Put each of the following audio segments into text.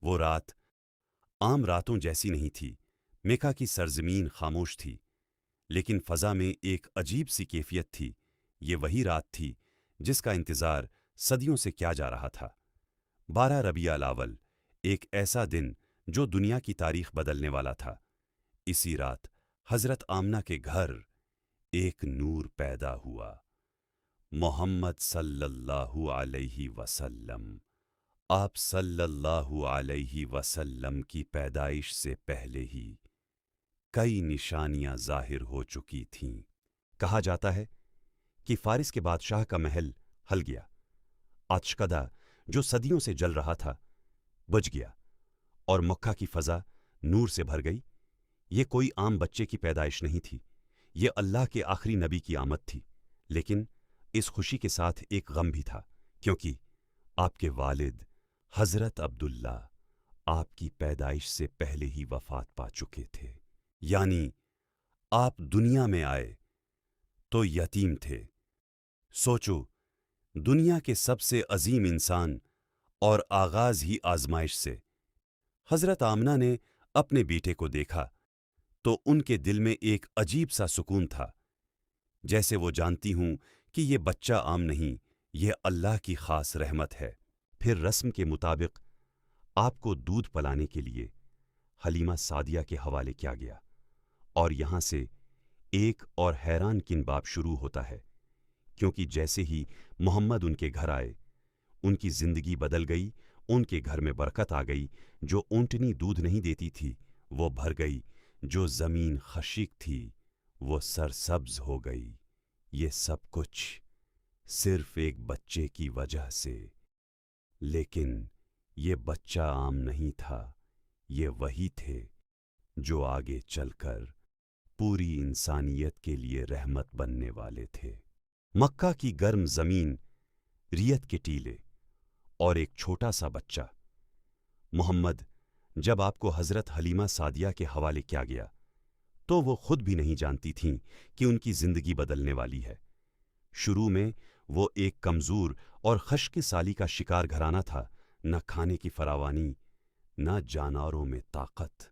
وہ رات عام راتوں جیسی نہیں تھی۔ مکہ کی سرزمین خاموش تھی، لیکن فضا میں ایک عجیب سی کیفیت تھی۔ یہ وہی رات تھی جس کا انتظار صدیوں سے کیا جا رہا تھا۔ 12 ربیع الاول، ایک ایسا دن جو دنیا کی تاریخ بدلنے والا تھا۔ اسی رات حضرت آمنہ کے گھر ایک نور پیدا ہوا۔ محمد صلی اللہ علیہ وسلم، آپ صلی اللہ علیہ وسلم کی پیدائش سے پہلے ہی کئی نشانیاں ظاہر ہو چکی تھیں۔ کہا جاتا ہے کہ فارس کے بادشاہ کا محل ہل گیا، آتشکدہ جو صدیوں سے جل رہا تھا بجھ گیا، اور مکہ کی فضا نور سے بھر گئی۔ یہ کوئی عام بچے کی پیدائش نہیں تھی، یہ اللہ کے آخری نبی کی آمد تھی۔ لیکن اس خوشی کے ساتھ ایک غم بھی تھا، کیونکہ آپ کے والد حضرت عبداللہ آپ کی پیدائش سے پہلے ہی وفات پا چکے تھے۔ یعنی آپ دنیا میں آئے تو یتیم تھے۔ سوچو، دنیا کے سب سے عظیم انسان اور آغاز ہی آزمائش سے۔ حضرت آمنہ نے اپنے بیٹے کو دیکھا تو ان کے دل میں ایک عجیب سا سکون تھا، جیسے وہ جانتی ہوں کہ یہ بچہ عام نہیں، یہ اللہ کی خاص رحمت ہے۔ پھر رسم کے مطابق آپ کو دودھ پلانے کے لیے حلیمہ سعدیہ کے حوالے کیا گیا، اور یہاں سے ایک اور حیران کن باب شروع ہوتا ہے، کیونکہ جیسے ہی محمد ان کے گھر آئے، ان کی زندگی بدل گئی۔ ان کے گھر میں برکت آ گئی۔ جو اونٹنی دودھ نہیں دیتی تھی وہ بھر گئی، جو زمین خشک تھی وہ سرسبز ہو گئی۔ یہ سب کچھ صرف ایک بچے کی وجہ سے۔ لیکن یہ بچہ عام نہیں تھا، یہ وہی تھے جو آگے چل کر پوری انسانیت کے لیے رحمت بننے والے تھے۔ مکہ کی گرم زمین، ریت کے ٹیلے اور ایک چھوٹا سا بچہ۔ محمد جب آپ کو حضرت حلیمہ سعدیہ کے حوالے کیا گیا تو وہ خود بھی نہیں جانتی تھیں کہ ان کی زندگی بدلنے والی ہے۔ شروع میں وہ ایک کمزور اور خشک سالی کا شکار گھرانہ تھا، نہ کھانے کی فراوانی، نہ جانوروں میں طاقت۔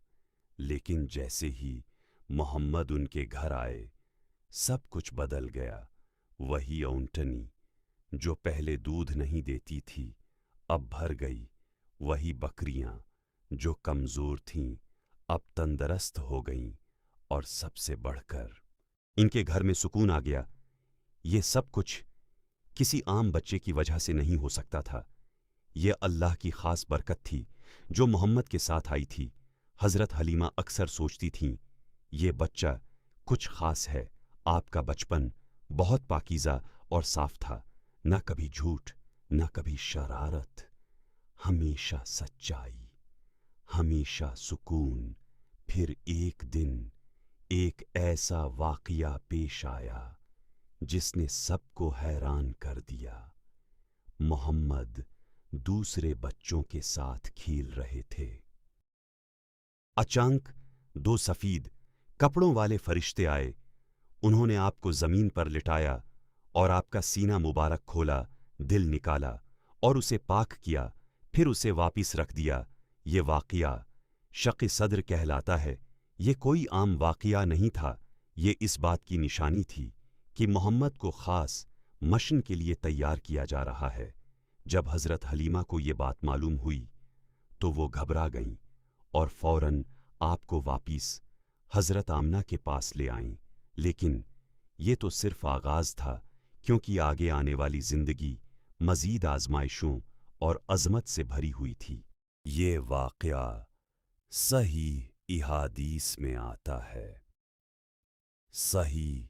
لیکن جیسے ہی محمد ان کے گھر آئے، سب کچھ بدل گیا۔ وہی اونٹنی جو پہلے دودھ نہیں دیتی تھی اب بھر گئی، وہی بکریاں جو کمزور تھیں اب تندرست ہو گئیں، اور سب سے بڑھ کر ان کے گھر میں سکون آ گیا۔ یہ سب کچھ کسی عام بچے کی وجہ سے نہیں ہو سکتا تھا، یہ اللہ کی خاص برکت تھی جو محمد کے ساتھ آئی تھی۔ حضرت حلیمہ اکثر سوچتی تھیں، یہ بچہ کچھ خاص ہے۔ آپ کا بچپن بہت پاکیزہ اور صاف تھا، نہ کبھی جھوٹ، نہ کبھی شرارت، ہمیشہ سچائی، ہمیشہ سکون۔ پھر ایک دن ایک ایسا واقعہ پیش آیا جس نے سب کو حیران کر دیا۔ محمد دوسرے بچوں کے ساتھ کھیل رہے تھے۔ اچانک 2 سفید کپڑوں والے فرشتے آئے۔ انہوں نے آپ کو زمین پر لٹایا اور آپ کا سینہ مبارک کھولا، دل نکالا اور اسے پاک کیا، پھر اسے واپس رکھ دیا۔ یہ واقعہ شق صدر کہلاتا ہے۔ یہ کوئی عام واقعہ نہیں تھا، یہ اس بات کی نشانی تھی کہ محمد کو خاص مشن کے لیے تیار کیا جا رہا ہے۔ جب حضرت حلیمہ کو یہ بات معلوم ہوئی تو وہ گھبرا گئیں اور فوراً آپ کو واپس حضرت آمنہ کے پاس لے آئیں۔ لیکن یہ تو صرف آغاز تھا، کیونکہ آگے آنے والی زندگی مزید آزمائشوں اور عظمت سے بھری ہوئی تھی۔ یہ واقعہ صحیح احادیث میں آتا ہے، صحیح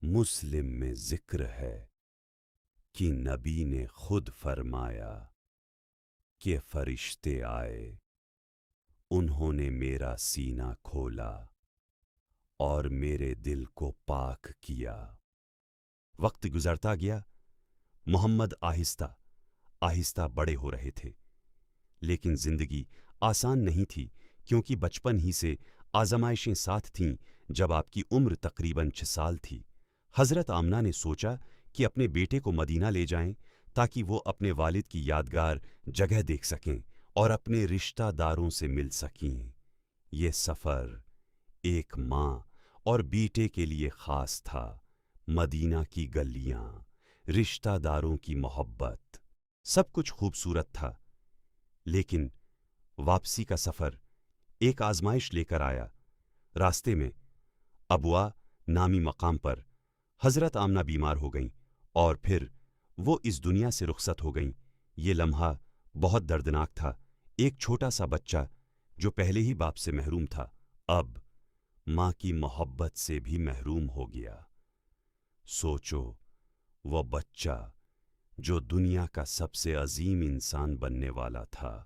مسلم میں ذکر ہے کہ نبی نے خود فرمایا کہ فرشتے آئے، انہوں نے میرا سینہ کھولا اور میرے دل کو پاک کیا۔ وقت گزرتا گیا، محمد آہستہ آہستہ بڑے ہو رہے تھے، لیکن زندگی آسان نہیں تھی، کیونکہ بچپن ہی سے آزمائشیں ساتھ تھیں۔ جب آپ کی عمر تقریباً 6 سال تھی، حضرت آمنہ نے سوچا کہ اپنے بیٹے کو مدینہ لے جائیں تاکہ وہ اپنے والد کی یادگار جگہ دیکھ سکیں اور اپنے رشتہ داروں سے مل سکیں۔ یہ سفر ایک ماں اور بیٹے کے لیے خاص تھا۔ مدینہ کی گلیاں، رشتہ داروں کی محبت، سب کچھ خوبصورت تھا، لیکن واپسی کا سفر ایک آزمائش لے کر آیا۔ راستے میں ابوا نامی مقام پر حضرت آمنہ بیمار ہو گئیں اور پھر وہ اس دنیا سے رخصت ہو گئیں۔ یہ لمحہ بہت دردناک تھا۔ ایک چھوٹا سا بچہ جو پہلے ہی باپ سے محروم تھا، اب ماں کی محبت سے بھی محروم ہو گیا۔ سوچو، وہ بچہ جو دنیا کا سب سے عظیم انسان بننے والا تھا،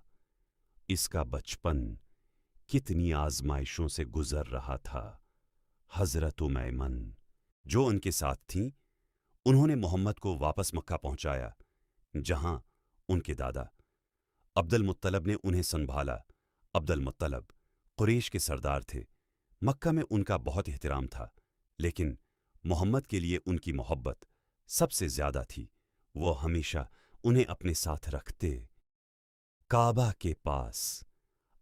اس کا بچپن کتنی آزمائشوں سے گزر رہا تھا۔ حضرت میمن جو ان کے ساتھ تھیں، انہوں نے محمد کو واپس مکہ پہنچایا، جہاں ان کے دادا عبد المطلب نے انہیں سنبھالا۔ عبد المطلب قریش کے سردار تھے۔ مکہ میں ان کا بہت احترام تھا، لیکن محمد کے لیے ان کی محبت سب سے زیادہ تھی۔ وہ ہمیشہ انہیں اپنے ساتھ رکھتے۔ کعبہ کے پاس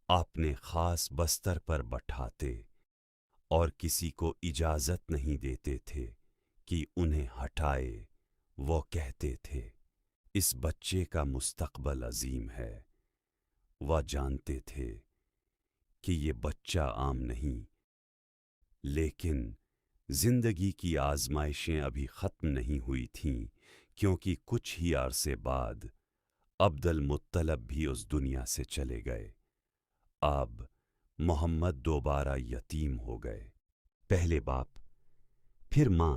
اپنے خاص بستر پر بٹھاتے اور کسی کو اجازت نہیں دیتے تھے کہ انہیں ہٹائے۔ وہ کہتے تھے، اس بچے کا مستقبل عظیم ہے۔ وہ جانتے تھے کہ یہ بچہ عام نہیں، لیکن زندگی کی آزمائشیں ابھی ختم نہیں ہوئی تھیں، کیونکہ کچھ ہی عرصے بعد عبد المطلب بھی اس دنیا سے چلے گئے۔ اب محمد دوبارہ یتیم ہو گئے۔ پہلے باپ، پھر ماں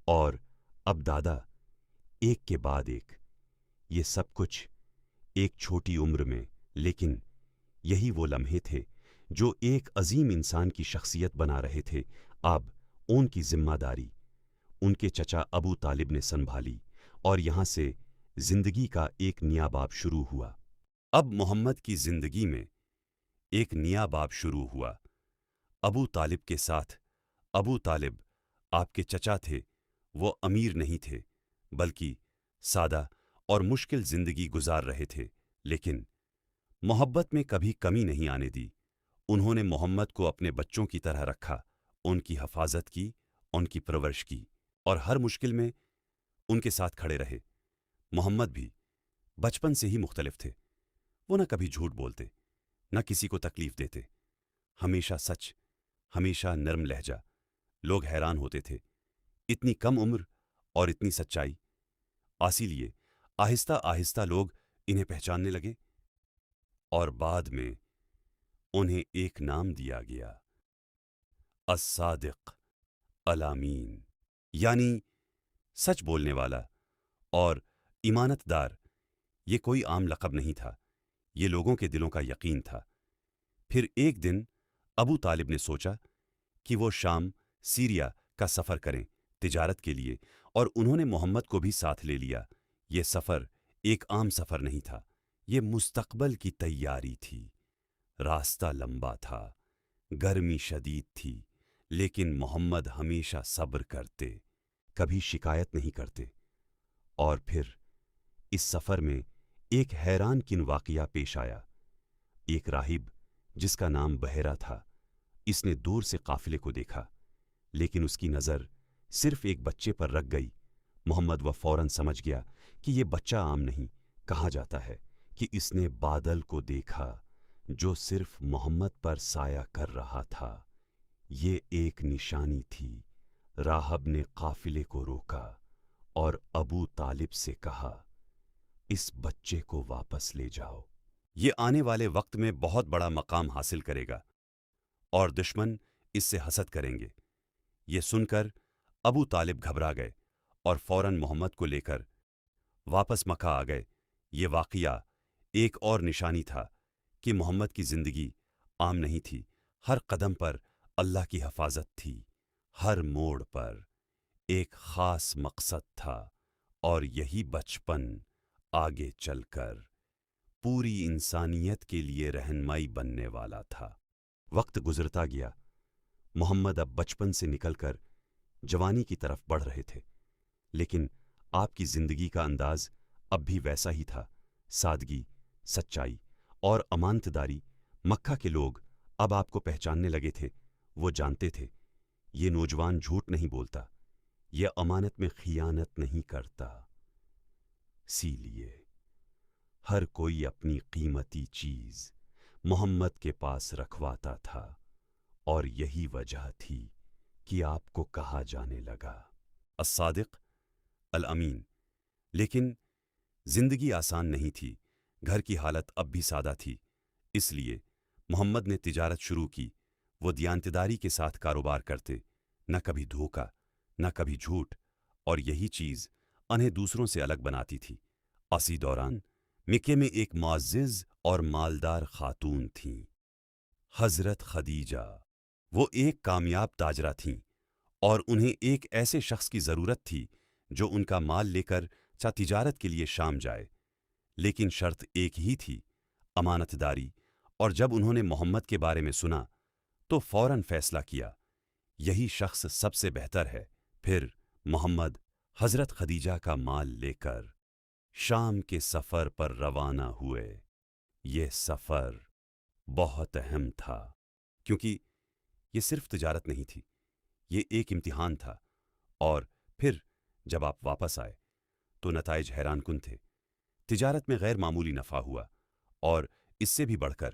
اور اب دادا، ایک کے بعد ایک۔ یہ سب کچھ ایک چھوٹی عمر میں، لیکن یہی وہ لمحے تھے جو ایک عظیم انسان کی شخصیت بنا رہے تھے۔ اب ان کی ذمہ داری ان کے چچا ابو طالب نے سنبھالی اور یہاں سے زندگی کا ایک نیا باب شروع ہوا۔ اب محمد کی زندگی میں ایک نیا باب شروع ہوا۔ ابو طالب کے ساتھ ابو طالب آپ کے چچا تھے۔ وہ امیر نہیں تھے، بلکہ سادہ اور مشکل زندگی گزار رہے تھے، لیکن محبت میں کبھی کمی نہیں آنے دی۔ انہوں نے محمد کو اپنے بچوں کی طرح رکھا، ان کی حفاظت کی، ان کی پرورش کی، اور ہر مشکل میں ان کے ساتھ کھڑے رہے۔ محمد بھی بچپن سے ہی مختلف تھے۔ وہ نہ کبھی جھوٹ بولتے، نہ کسی کو تکلیف دیتے، ہمیشہ سچ، ہمیشہ نرم لہجہ۔ لوگ حیران ہوتے تھے، اتنی کم عمر اور اتنی سچائی۔ اسی لیے آہستہ آہستہ لوگ انہیں پہچاننے لگے، اور بعد میں انہیں ایک نام دیا گیا، الصادق الامین، یعنی سچ بولنے والا اور ایمانت دار۔ یہ کوئی عام لقب نہیں تھا، یہ لوگوں کے دلوں کا یقین تھا۔ پھر ایک دن ابو طالب نے سوچا کہ وہ شام، سیریا کا سفر کریں تجارت کے لیے، اور انہوں نے محمد کو بھی ساتھ لے لیا۔ یہ سفر ایک عام سفر نہیں تھا، یہ مستقبل کی تیاری تھی۔ راستہ لمبا تھا، گرمی شدید تھی، لیکن محمد ہمیشہ صبر کرتے، کبھی شکایت نہیں کرتے۔ اور پھر اس سفر میں ایک حیران کن واقعہ پیش آیا۔ ایک راہب جس کا نام بحیرہ تھا، اس نے دور سے قافلے کو دیکھا، لیکن اس کی نظر صرف ایک بچے پر رک گئی۔ محمد وہ فوراً سمجھ گیا کہ یہ بچہ عام نہیں۔ کہا جاتا ہے کہ اس نے بادل کو دیکھا جو صرف محمد پر سایہ کر رہا تھا۔ یہ ایک نشانی تھی۔ راہب نے قافلے کو روکا اور ابو طالب سے کہا، اس بچے کو واپس لے جاؤ۔ یہ آنے والے وقت میں بہت بڑا مقام حاصل کرے گا اور دشمن اس سے حسد کریں گے۔ یہ سن کر ابو طالب گھبرا گئے اور فوراً محمد کو لے کر واپس مکہ آ گئے۔ یہ واقعہ ایک اور نشانی تھا کہ محمد کی زندگی عام نہیں تھی۔ ہر قدم پر اللہ کی حفاظت تھی، ہر موڑ پر ایک خاص مقصد تھا، اور یہی بچپن آگے چل کر پوری انسانیت کے لیے رہنمائی بننے والا تھا۔ وقت گزرتا گیا۔ محمد اب بچپن سے نکل کر جوانی کی طرف بڑھ رہے تھے، لیکن آپ کی زندگی کا انداز اب بھی ویسا ہی تھا، سادگی، سچائی اور امانتداری مکہ کے لوگ اب آپ کو پہچاننے لگے تھے۔ وہ جانتے تھے یہ نوجوان جھوٹ نہیں بولتا، یہ امانت میں خیانت نہیں کرتا۔ اسی لیے ہر کوئی اپنی قیمتی چیز محمد کے پاس رکھواتا تھا، اور یہی وجہ تھی کہ آپ کو کہا جانے لگا الصادق، الامین۔ لیکن زندگی آسان نہیں تھی، گھر کی حالت اب بھی سادہ تھی، اس لیے محمد نے تجارت شروع کی۔ وہ دیانتداری کے ساتھ کاروبار کرتے، نہ کبھی دھوکا، نہ کبھی جھوٹ، اور یہی چیز انہیں دوسروں سے الگ بناتی تھی۔ اسی دوران مکے میں ایک معزز اور مالدار خاتون تھیں، حضرت خدیجہ۔ وہ ایک کامیاب تاجرہ تھیں، اور انہیں ایک ایسے شخص کی ضرورت تھی جو ان کا مال لے کر تجارت کے لیے شام جائے، لیکن شرط ایک ہی تھی، امانت داری۔ اور جب انہوں نے محمد کے بارے میں سنا تو فوراً فیصلہ کیا یہی شخص سب سے بہتر ہے۔ پھر محمد حضرت خدیجہ کا مال لے کر شام کے سفر پر روانہ ہوئے۔ یہ سفر بہت اہم تھا، کیونکہ یہ صرف تجارت نہیں تھی، یہ ایک امتحان تھا۔ اور پھر جب آپ واپس آئے تو نتائج حیران کن تھے۔ تجارت میں غیر معمولی نفع ہوا، اور اس سے بھی بڑھ کر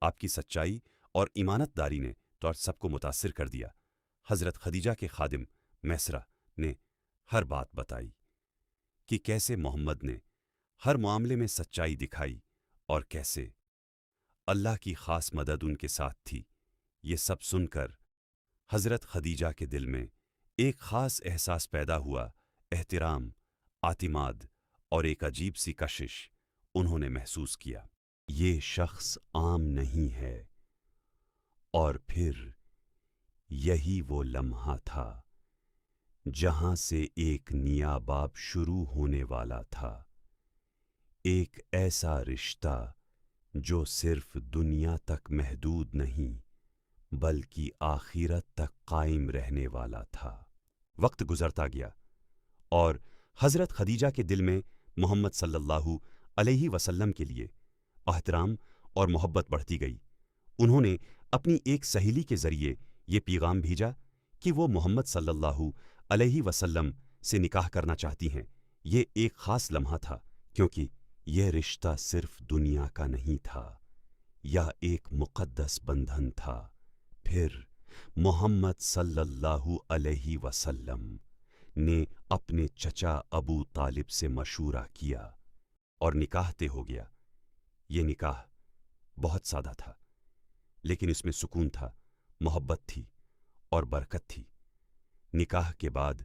آپ کی سچائی اور ایمانت داری نے تو سب کو متاثر کر دیا۔ حضرت خدیجہ کے خادم میسرہ نے ہر بات بتائی کہ کیسے محمد نے ہر معاملے میں سچائی دکھائی اور کیسے اللہ کی خاص مدد ان کے ساتھ تھی۔ یہ سب سن کر حضرت خدیجہ کے دل میں ایک خاص احساس پیدا ہوا، احترام، اعتماد اور ایک عجیب سی کشش انہوں نے محسوس کیا۔ یہ شخص عام نہیں ہے۔ اور پھر یہی وہ لمحہ تھا جہاں سے ایک نیا باب شروع ہونے والا تھا، ایک ایسا رشتہ جو صرف دنیا تک محدود نہیں بلکہ آخرت تک قائم رہنے والا تھا۔ وقت گزرتا گیا اور حضرت خدیجہ کے دل میں محمد صلی اللہ علیہ وسلم کے لیے احترام اور محبت بڑھتی گئی۔ انہوں نے اپنی ایک سہیلی کے ذریعے یہ پیغام بھیجا کہ وہ محمد صلی اللہ علیہ وسلم سے نکاح کرنا چاہتی ہیں۔ یہ ایک خاص لمحہ تھا، کیونکہ یہ رشتہ صرف دنیا کا نہیں تھا، یہ ایک مقدس بندھن تھا۔ پھر محمد صلی اللہ علیہ وسلم نے اپنے چچا ابو طالب سے مشورہ کیا اور نکاح طے ہو گیا۔ یہ نکاح بہت سادہ تھا، لیکن اس میں سکون تھا، محبت تھی اور برکت تھی۔ نکاح کے بعد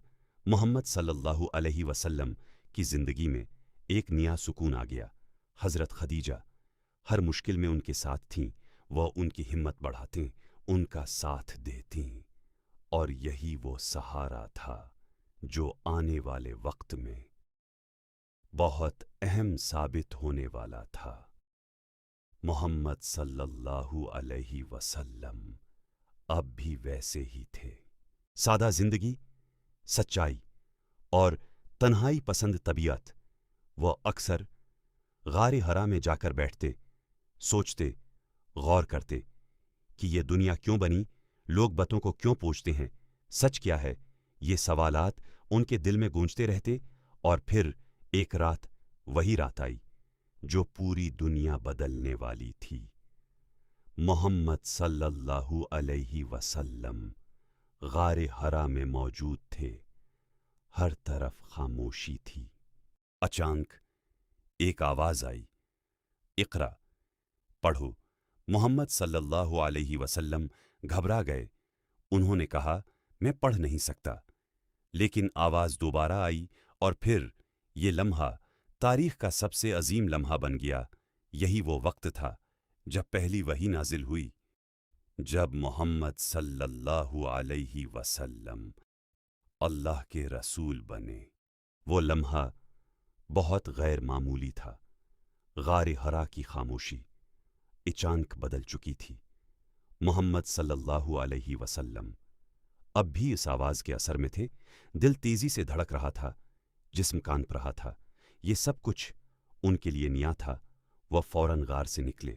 محمد صلی اللہ علیہ وسلم کی زندگی میں ایک نیا سکون آ گیا۔ حضرت خدیجہ ہر مشکل میں ان کے ساتھ تھیں، وہ ان کی ہمت بڑھاتے، ان کا ساتھ دیتی، اور یہی وہ سہارا تھا جو آنے والے وقت میں بہت اہم ثابت ہونے والا تھا۔ محمد صلی اللہ علیہ وسلم اب بھی ویسے ہی تھے۔ سادہ زندگی، سچائی اور تنہائی پسند طبیعت۔ وہ اکثر غار حرا میں جا کر بیٹھتے، سوچتے، غور کرتے کہ یہ دنیا کیوں بنی، لوگ بتوں کو کیوں پوجتے ہیں، سچ کیا ہے۔ یہ سوالات ان کے دل میں گونجتے رہتے، اور پھر ایک رات وہی رات آئی جو پوری دنیا بدلنے والی تھی۔ محمد صلی اللہ علیہ وسلم غار حرا میں موجود تھے، ہر طرف خاموشی تھی۔ اچانک ایک آواز آئی، اقرا، پڑھو۔ محمد صلی اللہ علیہ وسلم گھبرا گئے۔ انہوں نے کہا، میں پڑھ نہیں سکتا۔ لیکن آواز دوبارہ آئی، اور پھر یہ لمحہ تاریخ کا سب سے عظیم لمحہ بن گیا۔ یہی وہ وقت تھا جب پہلی وحی نازل ہوئی، جب محمد صلی اللہ علیہ وسلم اللہ کے رسول بنے۔ وہ لمحہ بہت غیر معمولی تھا۔ غار حرا کی خاموشی اچانک بدل چکی تھی۔ محمد صلی اللہ علیہ وسلم اب بھی اس آواز کے اثر میں تھے، دل تیزی سے دھڑک رہا تھا، جسم کانپ رہا تھا۔ یہ سب کچھ ان کے لیے نیا تھا۔ وہ فوراً غار سے نکلے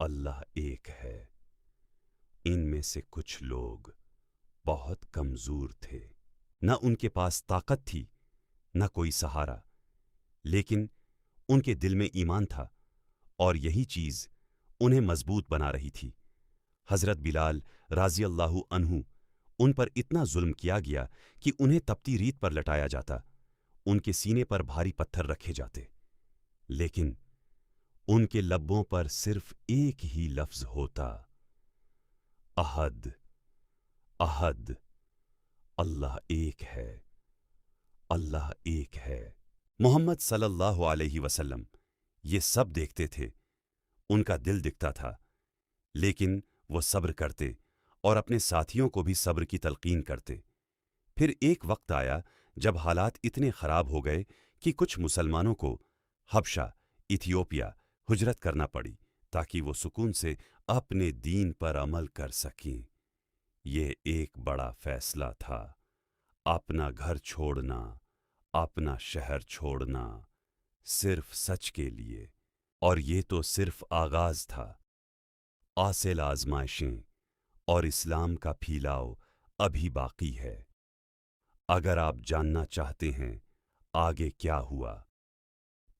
اللہ ایک ہے۔ ان میں سے کچھ لوگ بہت کمزور تھے، نہ ان کے پاس طاقت تھی نہ کوئی سہارا، لیکن ان کے دل میں ایمان تھا اور یہی چیز انہیں مضبوط بنا رہی تھی۔ حضرت بلال رضی اللہ عنہ ان پر اتنا ظلم کیا گیا کہ انہیں تپتی ریت پر لٹایا جاتا، ان کے سینے پر بھاری پتھر رکھے جاتے، لیکن ان کے لبوں پر صرف ایک ہی لفظ ہوتا، احد، احد، اللہ ایک ہے، اللہ ایک ہے۔ محمد صلی اللہ علیہ وسلم یہ سب دیکھتے تھے، ان کا دل دکھتا تھا، لیکن وہ صبر کرتے اور اپنے ساتھیوں کو بھی صبر کی تلقین کرتے۔ پھر ایک وقت آیا جب حالات اتنے خراب ہو گئے کہ کچھ مسلمانوں کو حبشہ، ایتھیوپیا ہجرت کرنا پڑی تاکہ وہ سکون سے اپنے دین پر عمل کر سکیں۔ یہ ایک بڑا فیصلہ تھا، اپنا گھر چھوڑنا، اپنا شہر چھوڑنا، صرف سچ کے لیے، اور یہ تو صرف آغاز تھا۔ آصل آزمائشیں اور اسلام کا پھیلاؤ ابھی باقی ہے۔ اگر آپ جاننا چاہتے ہیں آگے کیا ہوا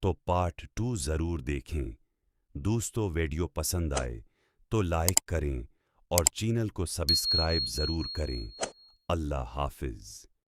تو پارٹ 2 ضرور دیکھیں۔ دوستو ویڈیو پسند آئے تو لائک کریں اور چینل کو سبسکرائب ضرور کریں۔ اللہ حافظ۔